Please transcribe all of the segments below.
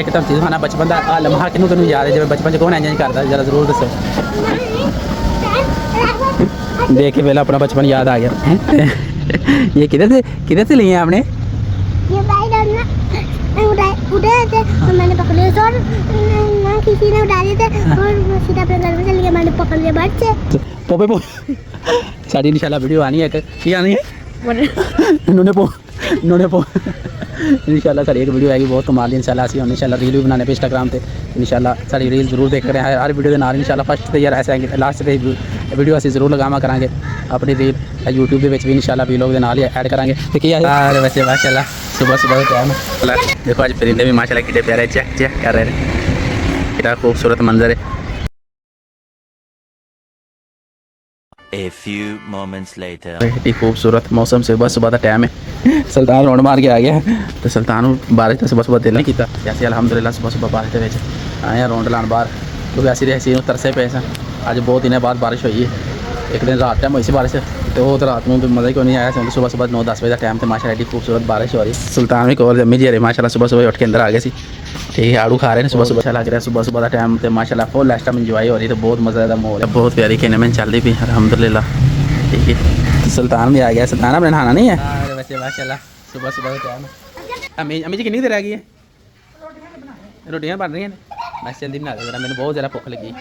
एक तो चीज़ खाना बचपन का लम्हा किनू किनू याद है, जब बचपन कौन एंजॉय करता जरा जरूर दसो। देख के पहले अपना बचपन याद आ गया। ये किधर से लिए हैं आपने? ये भाई उड़े थे तो मैंने पकड़ लिया और किसी ने उड़ा दिए थे और सीधा अपने घर में चल गया, मैंने पकड़ लिया बट से पोपे पो साड़ी इंशाल्लाह वीडियो आनी है कि आनी है इन्होंने पो इंशाल्लाह सारी एक वीडियो आएगी बहुत कमाल दी इंशाल्लाह। असी इंशाल्लाह रील भी बनाने पे इंस्टाग्राम पे इंशाल्लाह सारी रील जरूर देख रहे हैं हर वीडियो के नाल इंशाल्लाह। फर्स्ट ते यार ऐसे आएंगे लास्ट ते वीडियो असी जरूर लगावा करांगे अपनी रील यूट्यूब के भी इंशाल्लाह वीलॉग के नाल ही ऐड करांगे। तो क्या है वैसे माशाल्लाह सुबह सुबह का टाइम देखो आज परिंदे भी माशाल्लाह कितने प्यारे चेक चेक कर रहे हैं, कितना खूबसूरत मंजर है। A few moments later. इतनी खूबसूरत मौसम से बस सुबह का टाइम है। सुल्तान रोड मार के आ गया तो सुल्तान बारिश तो सुबह सुबह दिल नहीं किया जैसे अलहमदुलिल्लाह सुबह सुबह बारिश के आए रोड लाने बाहर क्योंकि ऐसी रही तरसे पे अज बहुत दिनों बाद बारिश हुई है। एक दिन रात टाइम हुई सी बारिश तो वो तो रात में तो मज़ा ही क्यों नहीं आया। सुबह सुबह 9-10 बजे का टाइम तो माशाल्लाह एडी खूबसूरत बारिश हो रही। सुल्तान भी कोल जम्मी जी रहे माशाल्लाह सुबह सुबह उठ के अंदर आ गए सी। ठीक है आड़ू खा रहे हैं सुबह सुबह अच्छा लग रहा है। सुबह सुबह का टाइम तो माशाल्लाह फुल लास्ट टाइम इंजॉय हो रही तो बहुत मज़ा का माहौल है, बहुत प्यारी खेने में चल रही भी अलहमदुलिल्लाह। ठीक है तो सुल्तान भी आ गया। सुल्तान अपने नहाना नहीं है वैसे माशाल्लाह सुबह सुबह का टाइम। अम्मी जी कितनी देर आ गई है? रोटियाँ बन रही हैं मैं जल्दी बना देना, मैंने बहुत ज़्यादा भुख लगी।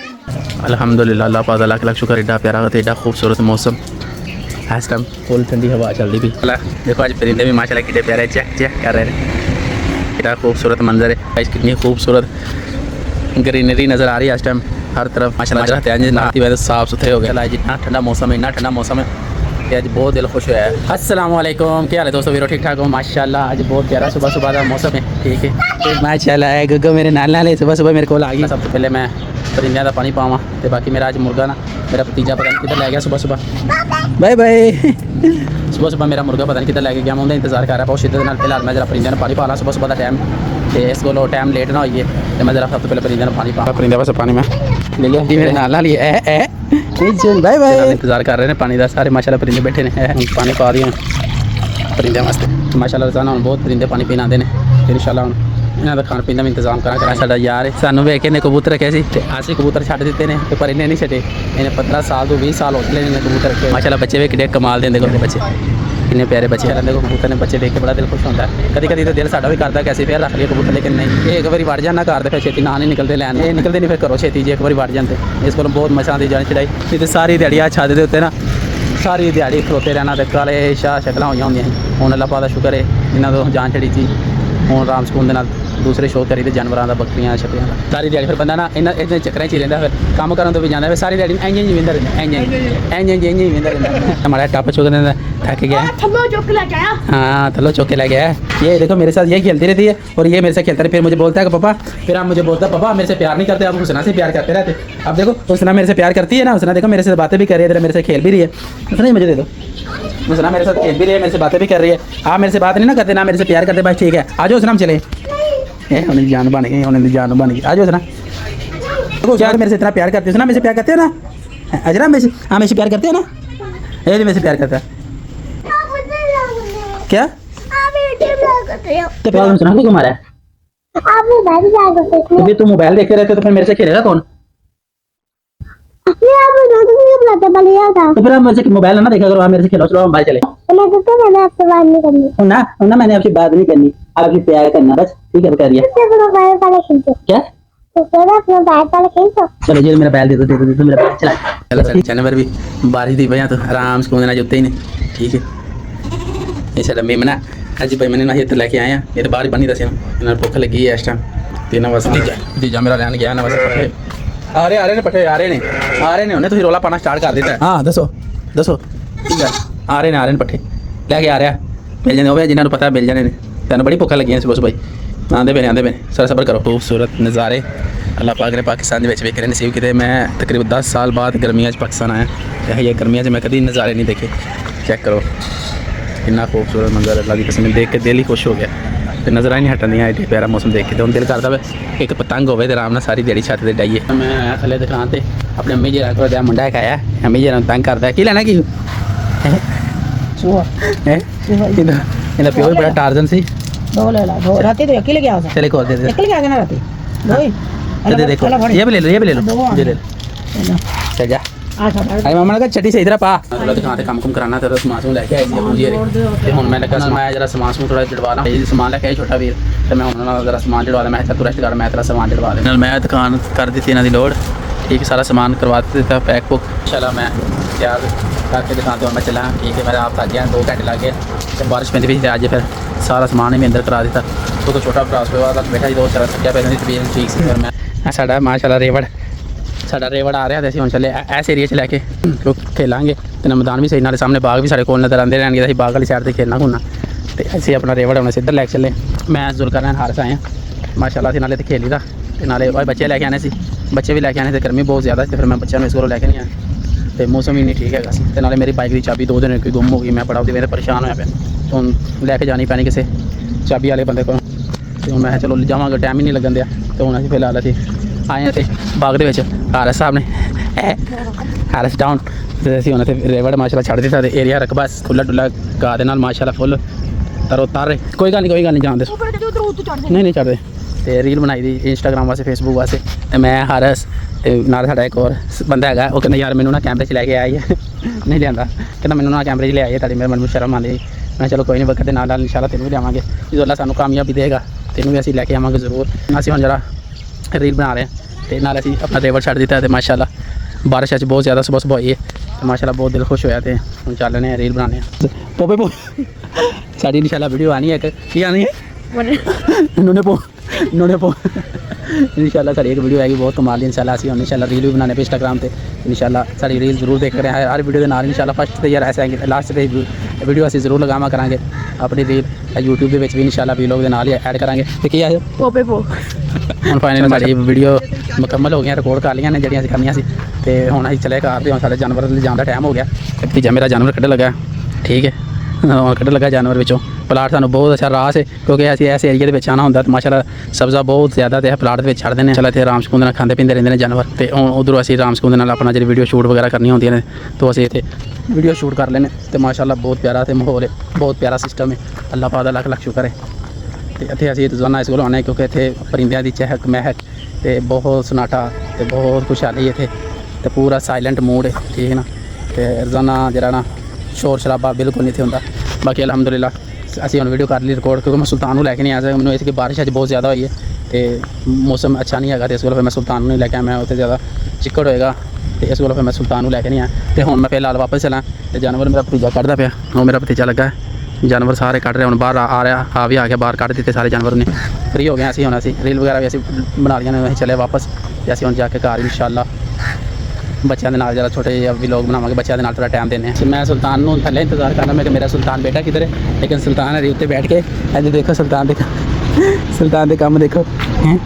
अल्हम्दुलिल्लाह अल्लाह पाक लाख लाख शुक्र एडा प्यारा होता है एडा खूबसूरत मौसम इस टाइम फुल ठंडी हवा चल रही भी। देखो आज परिंदे भी माशाल्लाह कितने प्यारे चेक चेक कर रहे हैं, कितना खूबसूरत मंजर है। कितनी खूबसूरत ग्रीनरी नज़र आ रही है इस टाइम हर तरफ माशाल्लाह। नहाती वैसे साफ़ सुथरे हो गया जितना ठंडा मौसम है इतना ठंडा मौसम है कि आज बहुत दिल खुश हुआ है। अस्सलाम वालेकुम, क्या हाल है दोस्तों? वीरो ठीक ठाक हो माशाल्लाह। आज बहुत प्यारा सुबह सुबह का मौसम है। ठीक है माशाल्लाह है गुग्गो मेरे नाल नाल सुबह सुबह मेरे को आ गई। सबसे पहले मैं परिंदे का पानी पावा तो बाकी मेरा आज मुर्गा ना मेरा भतीजा पता नहीं किधर लै गया सुबह सुबह। Bye bye. सुबह सुबह मेरा मुर्गा पता नहीं किधर लैके गया, मैं उनका इंतजार कर रहा बहुत शिद्दत नाल। फिलहाल मैं जरा परिंदे पानी पा ला सुबह सुबह का टाइम तो इस को टाइम लेट ना होइए तो मैं जरा सबसे पहले परिंदे पानी पा परिंदे बस पानी में ले लिया जी मेरे नाल नाल बाय बाय। इंतजार कर रहे हैं पानी का सारे माशाल्लाह परिंदे बैठे ने पानी पा दिए परिंदे वास्ते माशाल्लाह। रोजाना बहुत परिंदे पानी पीने आते हैं फिर इंशाल्लाह इन्हों का खाने पीने का इंतजाम करा करा। साडा यार है सानू वेख के कबूतर रखे थे तो अस कबूतर छड्ड दिते ने पर इन्हें नहीं छड्डे। इन्हें 15 साल तो 20 साल हो चले इन्हें कबूतर रखे माशाल्लाह। बच्चे भी कितने कमाल देंगे देखो बच्चे इन्ने प्यारे बच्चे रहते को कबूतर ने बच्चे देख के बड़ा दिल खुश होता है। कभी कभी तो दिल साडा भी करता कैसे फिर रख लिया कबूतर लेकिन नहीं एक बार वड़ जाना घर फिर छेती ना नहीं निकलते लैन ये निकलते नहीं फिर करो छेती जी एक बार वड़ जाते। इस को बहुत मछा दी जानी चढ़ाई नहीं तो सारी दिहाड़ी छत के उत्ते ना सारी दिहाड़ी खलोते रहना तो काले शाह शक्ल हुई होंगे। हूँ अल्लाह पाक दा शुक्र है इन्हों तो जान छड़ी थी हूँ आराम सुकून के दूसरे शौक करी तो जानवरों का बकरियाँ छपियाँ सारी दिहाड़ी फिर बंदा ना इन्हें चक्कर च रहा फिर काम करने तो भी जाता फिर सारी दिहाड़ी इंज इंज विंदा रहता इंज विंदा रहता। हमारा टप चुक देता थक गया हाँ थलो चौके ला गया। ये देखो मेरे साथ ये खेलती रहती है और ये मेरे से खेलता है फिर मुझे बोलता है कि पापा फिर आप मुझे बोलता है पापा मेरे से प्यार नहीं करते आप हुसना से प्यार करते रहते। अब देखो हुसना मेरे से प्यार करती है ना हुसना देखो मेरे से बातें भी कर रही है मेरे से खेल भी रही है। हुसना ही मुझे दे दो हुसना मेरे साथ खेल भी रही है मेरे से बातें भी कर रही है। आप मेरे से बात नहीं ना करते ना मेरे से प्यार करते बस ठीक है आ जाओ हुसना हम चले उन्हें जान बन गई उन्हें जान बन गई आ जाओ हुसना। क्या मेरे से इतना प्यार करते हो ना मेरे से प्यार करते हो ना अजरा मेरे से हाँ मेरे से प्यार करते हो ना ये मेरे से प्यार करता है क्या तो प्यार सुना क्यों मारा तो फिर तू मोबाइल देखते रहते तो फिर मेरे से खेलेगा कौन? तो फिर आप मेरे से मोबाइल ना देखा करो आप मेरे से खेलो चलो हम बाहर चले। मैंने आपसे बात नहीं करनी ना मैंने आपसे बात नहीं करनी आपसे प्यार करना बस ठीक है करिए क्या चलो जी मेरा बैल दे दो मेरा बैल चला चलो जानवर भी बारिश दी वजह तो आराम से कूदना जुत्ते ही नहीं। ठीक है ये साडा मेमना अज भाई मैंने ना इधर लेके आए हैं ये तो बाहर बनी दस इन्होंने भुख लगी है इस टाइम तीन बस दीजा मेरा लैन गया ना बस पट्ठे आ रहे ने पट्ठे आ रहे ने उन्हें तो रोला पाना स्टार्ट कर दिता है। हाँ दसो ठीक है आ रहे ने पट्ठे लैके आ रहा मिल जाने वो जिन्होंने पता मिल जाने तेन बड़ी भुख लगी सुबह सुबह आते पे सर सबर करो। खूबसूरत नज़ारे अल्लाह पाक ने पाकिस्तान वेख नसीब किए। मैं तकरीबन 10 साल बाद गर्मियाँ पाकिस्तान आया ये गर्मियाँ मैं कभी नज़ारे नहीं देखे। चेक करो कितना खूबसूरत मंजर अल्लाह की कसम देख के दिल ही खुश हो गया फिर नज़र ही नहीं हटनी एडे प्यारा मौसम देख के तो दिल करता है एक पतंग होवे तो आराम नाल सारी दिहाड़ी छत से डाइए। मैं आया थले दुकान से अपने अम्मी जी को मुंडा एक आया अम्मी जी तंग करता है की लेना की इहदा प्यो भी बड़ा टार्जन सी दो ले ला दो राती तो अकेले क्या हो चल एक और दे दे अकेले क्या गया ना राती दो ही दे देखो ये भी ले लो ये भी ले लो ये ले लो चल जा अरे मामा ने कहा छठी से इधर पा थोड़ा दुकान से काम कराना तेरा सामान समून लेके आई मुझे ते हुन मैं लगा मैं जरा सामान समून थोड़ा जड़वा ला ये सामान लेके आई छोटा वीर ते मैं हुन जरा सामान जड़वा ला मैं तू रेस्ट कर मैं तेरा सामान जड़वा ले मैं दुकान कर दी थी इन्हां दी लोड ठीक सारा सामान करवा देता पैक पुक चला मैं तैयार करके दुकान तो मैं चला ठीक है मेरा आप थक गया 2 घंटे लग गए बारिश पैंदी भी आज फिर सारा सामान ही मैं अंदर करा दिता तो छोटा भरा उसके बाद बैठा 2-4 थकिया पैदा तबीयत ठीक सी फिर मैं साडा माशाल्लाह रेवड़ साडा रेवड़ आ रहा तो हम चले इस एरिया च लैके खेलांगे तो मैदान भी सही नाले सामने बाग भी साढ़े कोल नजर आते रहने अभी बाग वाली साइड से खेलना घूमना तो ऐसे अपना रेवड़ हमने सिद्धर लैके चले मैं जुल्कर हारस आए माशाल्लाह से नाले तो खेली था नाले बच्चे लैके आने से बच्चे भी लैके आने थे गर्मी बहुत ज़्यादा तो फिर मैं बच्चों इस को लैके नहीं आया तो मौसम ही नहीं ठीक है तो नाले मेरी बाइक की चाबी 2 दिन की गुम हो गई मैं बड़ा मेरे परेशान होया पे तो हम लैके जानी पैनी किसी चाबी वाले बंदे को तो मैं चलो जावांगे टाइम ही नहीं लगन दिया तो हूँ अभी फिलहाल अभी आए थे बाग दे विच हारस साहब ने हारस टाउन तो असीं हुण इत्थे रेवड़ माशाल्लाह छड्ड दित्ता ते एरिया रकबा खुला डुला गा दे नाल माशाल्लाह फुल तरो तारे कोई गल नहीं जान दे नहीं चढ़दे ते रील बनाई दी इंस्टाग्राम वास्ते फेसबुक वास्ते ते मैं हारस ते नाल साडा एक और बंदा हैगा ओह कहंदा यार मैनूं ना कैमरे च लैके आई है नहीं लियांदा कहंदा मैनूं ना कैमरे च ले आई है मेरे मन में शर्म आंदी मैं चलो कोई नहीं वक्त दे नाल इंशाल्लाह तेनूं भी लियावांगे जो अल्लाह सानूं कामयाबी देगा तेनूं भी असीं लैके आवांगे जरूर असीं हुण जरा रील बना रहे हैं तो नाल असीं अपना रेवड़ छड्ड दित्ता ते माशाल्लाह बारिश अच बहुत ज़्यादा सुबह होई है तो माशाल्लाह बहुत दिल खुश होया ते हुण चलने रील बनाने पोपे पो साडी इंशाल्लाह वीडियो आनी है एक की आनी है नूने पो इंशाल्लाह साडी एक वीडियो आएगी बहुत कमाल दी इंशाल्लाह असीं हुण इंशाल्लाह रील भी बनाने पे इंस्टाग्राम ते इंशाल्लाह साडी रील जरूर देख रहे हैं हर वीडियो के नाल इंशाल्लाह फर्स्ट ते यार ऐसे आएंगे लास्ट ते वीडियो असीं जरूर लगावा करांगे अपनी रील यूट्यूब दे विच भी इंशाल्लाह वीलॉग दे नाल ही ऐड करांगे ते की आए पोपे पो ਹੁਣ ਫਾਈਨਲ ਸਾਡੀ ਵੀਡੀਓ ਮੁਕੰਮਲ ਹੋ ਗਈਆਂ ਰਿਕਾਰਡ ਕਰ ਲਈਆਂ ਨੇ ਜਿਹੜੀਆਂ ਅਸੀਂ ਕਰਨੀਆਂ ਸੀ ਤੇ ਹੁਣ ਅਸੀਂ ਚਲੇ ਘਰ ਤੇ ਹੁਣ ਸਾਡੇ ਜਾਨਵਰ ਲੈ ਜਾਣ ਦਾ ਟਾਈਮ ਹੋ ਗਿਆ ਤੇ ਭਤੀਜਾ ਮੇਰਾ ਜਾਨਵਰ ਕੱਢ ਲਗਾ ਠੀਕ ਹੈ ਕੱਢ ਲਗਾ ਜਾਨਵਰ ਵਿੱਚੋਂ ਪਲਾਟ ਸਾਨੂੰ ਬਹੁਤ ਅੱਛਾ ਰਾਸ ਹੈ ਕਿਉਂਕਿ ਅਸੀਂ ਇਸ ਏਰੀਆ ਦੇ ਵਿੱਚ ਆਉਣਾ ਹੁੰਦਾ ਤੇ ਮਾਸ਼ਾਅੱਲਾ ਸਬਜ਼ਾ ਬਹੁਤ ਜ਼ਿਆਦਾ ਤੇ ਪਲਾਟ ਦੇ ਵਿੱਚ ਛੱਡ ਦਿੰਦੇ ਚਲੇ ਇੱਥੇ ਆਰਾਮ ਸਕੂਨ ਨਾਲ ਖਾਂਦੇ ਪੀਂਦੇ ਰਹਿੰਦੇ ਨੇ ਜਾਨਵਰ ਤੇ ਹੁਣ ਉਧਰੋਂ ਅਸੀਂ ਆਰਾਮ ਸਕੂਨ ਨਾਲ ਆਪਣਾ ਜਿਹੜੀ ਵੀਡੀਓ ਸ਼ੂਟ ਵਗੈਰਾ ਕਰਨੀਆਂ ਹੁੰਦੀਆਂ ਨੇ ਤਾਂ ਅਸੀਂ ਇੱਥੇ ਵੀਡੀਓ ਸ਼ੂਟ ਕਰ ਲੈਨੇ ਤੇ ਮਾਸ਼ਾਅੱਲਾ ਬਹੁਤ ਪਿਆਰਾ ਤੇ ਮਾਹੌਲ ਹੈ ਬਹੁਤ ਪਿਆਰਾ ਸਿਸਟਮ ਹੈ ਅੱਲਾਹ ਪਾਕ ਦਾ ਲੱਖ ਲੱਖ ਸ਼ੁਕਰ ਹੈ ਤੇ ਇੱਥੇ ਅਸੀਂ ਰੋਜ਼ਾਨਾ ਇਸ ਕੋਲ ਆਉਂਦੇ ਕਿਉਂਕਿ ਇੱਥੇ ਪਰਿੰਦਿਆਂ ਦੀ ਚਹਿਕ ਮਹਿਕ ਤੇ ਬਹੁਤ ਸਨਾਟਾ ਤੇ ਬਹੁਤ ਖੁਸ਼ਹਾਲੀ ਇੱਥੇ ਤੇ ਪੂਰਾ ਸਾਇਲੈਂਟ ਮੂਡ ਹੈ ਠੀਕ ਹੈ ਨਾ ਤੇ ਰੋਜ਼ਾਨਾ ਜਿਹੜਾ ਨਾ ਸ਼ੋਰ ਸ਼ਰਾਬਾ ਬਿਲਕੁਲ ਨਹੀਂ ਇੱਥੇ ਹੁੰਦਾ ਬਾਕੀ ਅਲਹਮਦੁਲਿਲਾ ਅਸੀਂ ਹੁਣ ਵੀਡੀਓ ਕਰ ਲਈ ਰਿਕਾਰਡ ਕਿਉਂਕਿ ਮੈਂ ਸੁਲਤਾਨ ਨੂੰ ਲੈ ਕੇ ਨਹੀਂ ਆ ਸਕਦਾ ਮੈਨੂੰ ਇਸ ਕਿ ਬਾਰਿਸ਼ ਅੱਜ ਬਹੁਤ ਜ਼ਿਆਦਾ ਹੋਈ ਹੈ ਤੇ ਮੌਸਮ ਅੱਛਾ ਨਹੀਂ ਹੈਗਾ ਤੇ ਇਸ ਕੋਲ ਫਿਰ ਮੈਂ ਸੁਲਤਾਨ ਨੂੰ ਨਹੀਂ ਲੈ ਕੇ ਆਇਆ ਮੈਂ ਉੱਥੇ ਜ਼ਿਆਦਾ ਚਿੱਕੜ ਹੋਏਗਾ ਤੇ ਇਸ ਕੋਲ ਫਿਰ ਮੈਂ ਸੁਲਤਾਨ ਨੂੰ ਲੈ ਕੇ ਨਹੀਂ ਆਇਆ ਤੇ ਹੁਣ ਮੈਂ ਫਿਲਹਾਲ ਵਾਪਸ ਚਲਾਂ ਤੇ ਜਾਨਵਰ ਮੇਰਾ ਭਤੀਜਾ ਕੱਢਦਾ ਪਿਆ ਉਹ ਮੇਰਾ ਭਤੀਜਾ ਲੱਗਾ जानवर सारे कट रहे हैं बाहर आ रहा आ गया बाहर कट दिते सारे जानवर ने फ्री हो गए असी हुण असी रील वगैरह भी असी बना लिया ने चले वापस ते असी हुण जाके घर इंशाअल्लाह बच्चों के नाल जरा छोटे व्लॉग बनावांगे बच्चों के नाल थोड़ा टाइम देने मैं सुल्तान नूं थल्ले इंतजार करना मैं कि मेरा सुल्तान बेटा किधर है लेकिन सुल्तान है उत्ते बैठ के इधर देखो सुल्तान दे काम देखो हैं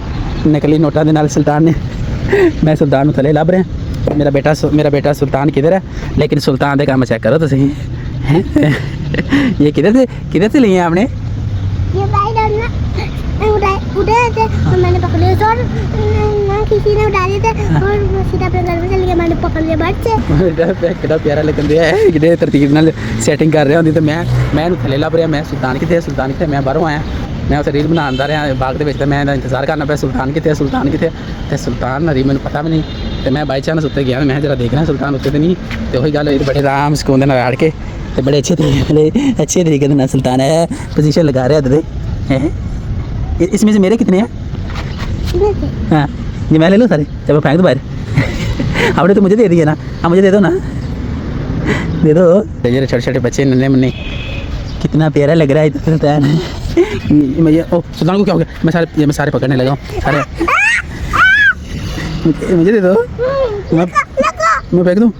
नकली नोटा दे नाल सुल्तान ने मैं सुल्तान नूं थल्ले लभ रहा मेरा बेटा सुल्तान किधर है लेकिन सुल्तान दे काम चेक करो तुसीं हैं ये किधर से लिए आपने ये भाई उड़े थे और मैंने पकड़ लिया और किसी ने उड़ा दिए थे और सीधा अपने घर में चल गया मैंने पकड़ लिया बट कितना प्यारा लगन दिया है कितने तरतीब नाल सेटिंग कर रहा होंदी तो मैं थले लभ रहा मैं सुल्तान कितने मैं बाहरों आया मैं उसे रील बना रहा बाग के मैं इंतजार करना पाया सुल्तान कितने तो सुल्तान हरी मैंने पता भी नहीं तो मैं बाई चांस उत्ते गया मैं जरा देखना सुल्तान उत्ते तो नहीं तो वही गल बड़े आराम सुकून दे नाल अड़ के तो बड़े अच्छे तरीके से सुल्तान है पोजीशन लगा रहा है इसमें से मेरे कितने हैं हाँ ये मैं ले लूँ सारे जब फेंक दो बाहर आपने तो मुझे दे दिया ना हाँ मुझे दे दो ना दे दो ये छोटे छोटे बच्चे नन्हे मुन्ने कितना प्यारा लग रहा है सुल्तान ओ सुल्तान को क्या हो गया मैं सारे पकड़ने लगा हूँ सारे मुझे दे दो मैं फेंक दूँ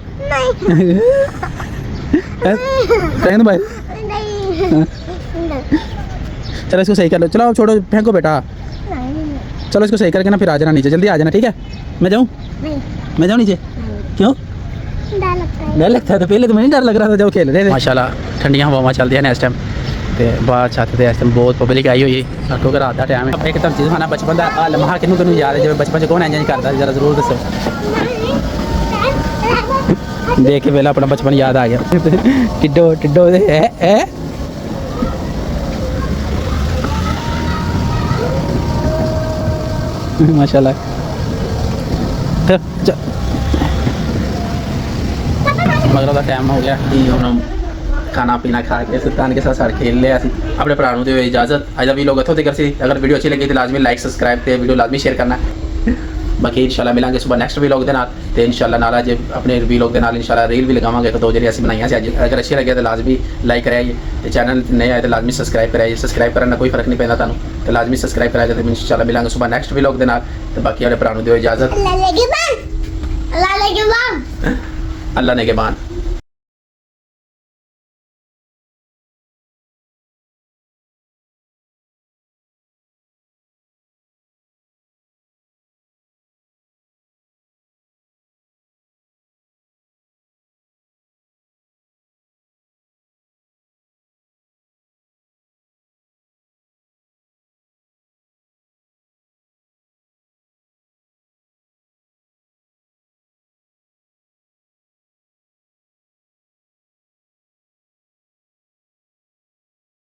फेंक दो भाई चलो इसको सही कर लो चलो छोड़ो फेंको बेटा चलो इसको सही करके ना फिर आ जाना नीचे जल्दी आ जाना ठीक है मैं जाऊँ नीचे क्यों डर लगता है तो पहले तो मुझे डर लग रहा था जब खेल रहे थे माशाल्लाह ठंडियां हवावां चलदियां ने इस टाइम ते बाहर छत ते इस टाइम बहुत पब्लिक आई हुई है क्योंकि रात का टाइम है एक तरफ चीज़ खाना बचपन का लम्हा किन्नू याद है जब बचपन से कौन एंजॉय करता है जरा जरूर दसो देख के पहले अपना बचपन याद आ गया टिड्डो माशाल्लाह। फिर मगर का टाइम हो गया कि हम खाना पीना खा के सुल्तान के साथ साथ खेल लिया अपने भरा दे इजाजत अज भी लोग इतों तक सी अगर वीडियो अच्छी लगी तो लाजमी लाइक सब्सक्राइब ते वीडियो लाजमी शेयर करना। बाकी इंशाल्लाह मिलांगे सुबह नेक्स्ट व्लॉग के नाल ते इंशाल्लाह नाल अज अपने व्लॉग के नाल इंशाल्लाह रील भी लगावांगे एक दो जेह्ड़ी असीं बनाइयां सी अज अगर अच्छी लगे तो लाजमी लाइक कराइए ते चैनल नए आए तो लाजमी सब्सक्राइब कराइए सब्सक्राइब करना कोई फर्क नहीं पैंदा तुहानूं ते लाजमी सब्सक्राइब कराइए ते इंशाल्लाह मिलांगे सुबह नेक्स्ट व्लॉग के नाल ते बाकी अपने भरा दिओ इजाजत अल्लाह ने के बाद अल्लाह ने के बाद